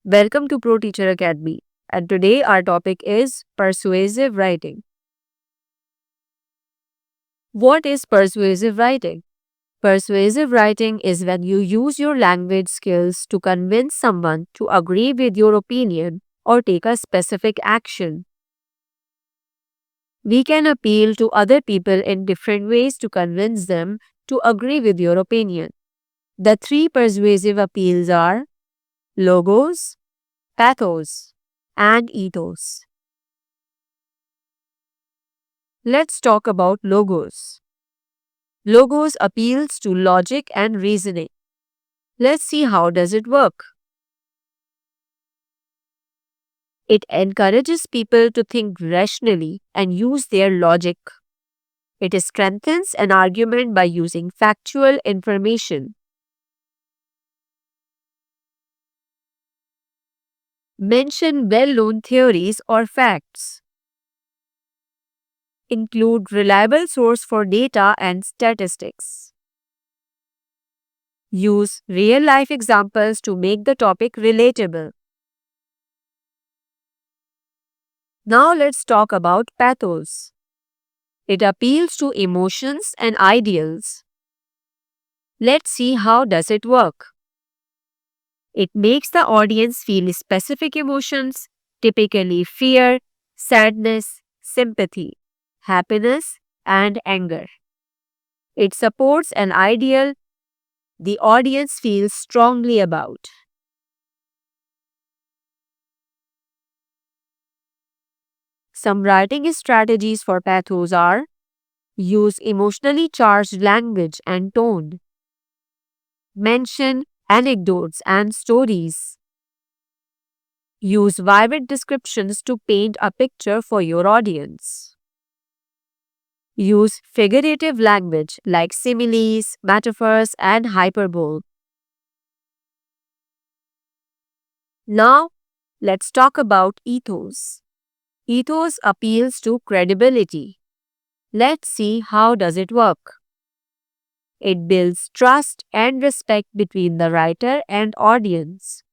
Welcome to Pro Teacher Academy, and today our topic is persuasive writing. What is persuasive writing? Persuasive writing is when you use your language skills to convince someone to agree with your opinion or take a specific action. We can appeal to other people in different ways to convince them to agree with your opinion. The three persuasive appeals are logos, pathos, and ethos. Let's talk about logos. Logos appeals to logic and reasoning. Let's see how does it work. It encourages people to think rationally and use their logic. It strengthens an argument by using factual information. Mention well-known theories or facts. Include reliable source for data and statistics. Use real-life examples to make the topic relatable. Now let's talk about pathos. It appeals to emotions and ideals. Let's see how does it work. It makes the audience feel specific emotions, typically fear, sadness, sympathy, happiness, and anger. It supports an ideal the audience feels strongly about. Some writing strategies for pathos are use emotionally charged language and tone. Mention anecdotes and stories. Use vivid descriptions to paint a picture for your audience. Use figurative language like similes, metaphors, and hyperbole. Now, let's talk about ethos. Ethos appeals to credibility. Let's see how does it work. It builds trust and respect between the writer and audience.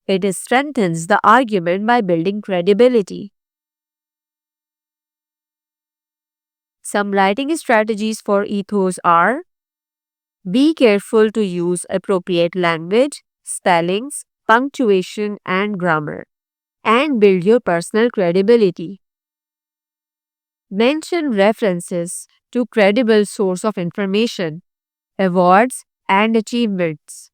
It strengthens the argument by building credibility. Some writing strategies for ethos are be careful to use appropriate language, spellings, punctuation, and grammar, and build your personal credibility. Mention references to credible source of information, awards, and achievements.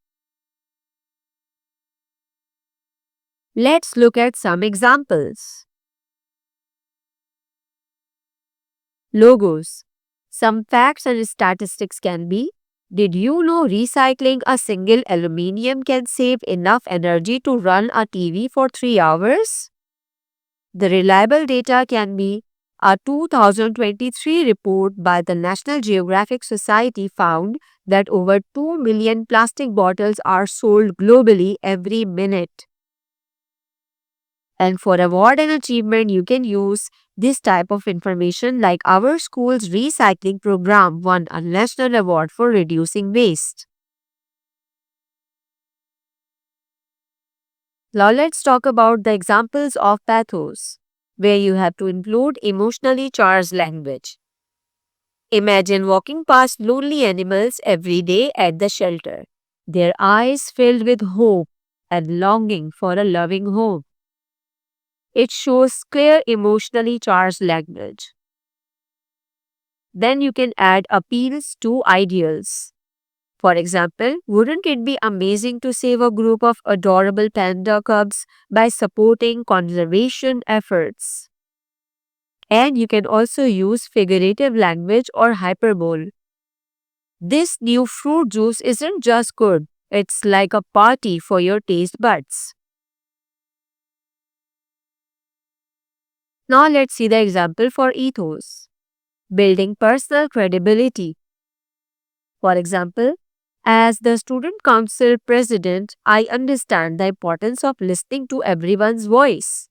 Let's look at some examples. Logos. Some facts and statistics can be: did you know recycling a single aluminium can save enough energy to run a TV for 3 hours? The reliable data can be: a 2023 report by the National Geographic Society found that over 2 million plastic bottles are sold globally every minute. And for award and achievement, you can use this type of information like our school's recycling program won a national award for reducing waste. Now let's talk about the examples of pathos, where you have to include emotionally charged language. Imagine walking past lonely animals every day at the shelter, their eyes filled with hope and longing for a loving home. It shows clear emotionally charged language. Then you can add appeals to ideals. For example, wouldn't it be amazing to save a group of adorable panda cubs by supporting conservation efforts? And you can also use figurative language or hyperbole. This new fruit juice isn't just good, it's like a party for your taste buds. Now let's see the example for ethos. Building personal credibility. For example, as the student council president, I understand the importance of listening to everyone's voice.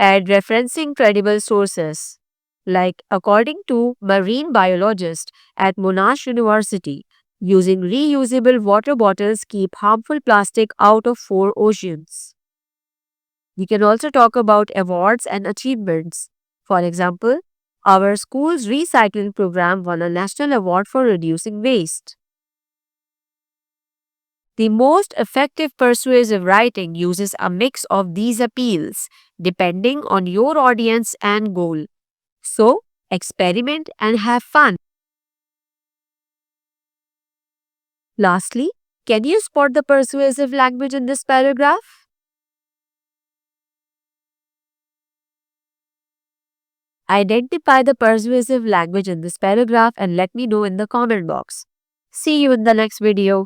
Add referencing credible sources, like according to marine biologist at Monash University, Using reusable water bottles keep harmful plastic out of 4 oceans. We can also talk about awards and achievements. For example, our school's recycling program won a national award for reducing waste. The most effective persuasive writing uses a mix of these appeals, depending on your audience and goal. So, experiment and have fun. Lastly, can you spot the persuasive language in this paragraph? Identify the persuasive language in this paragraph and let me know in the comment box. See you in the next video.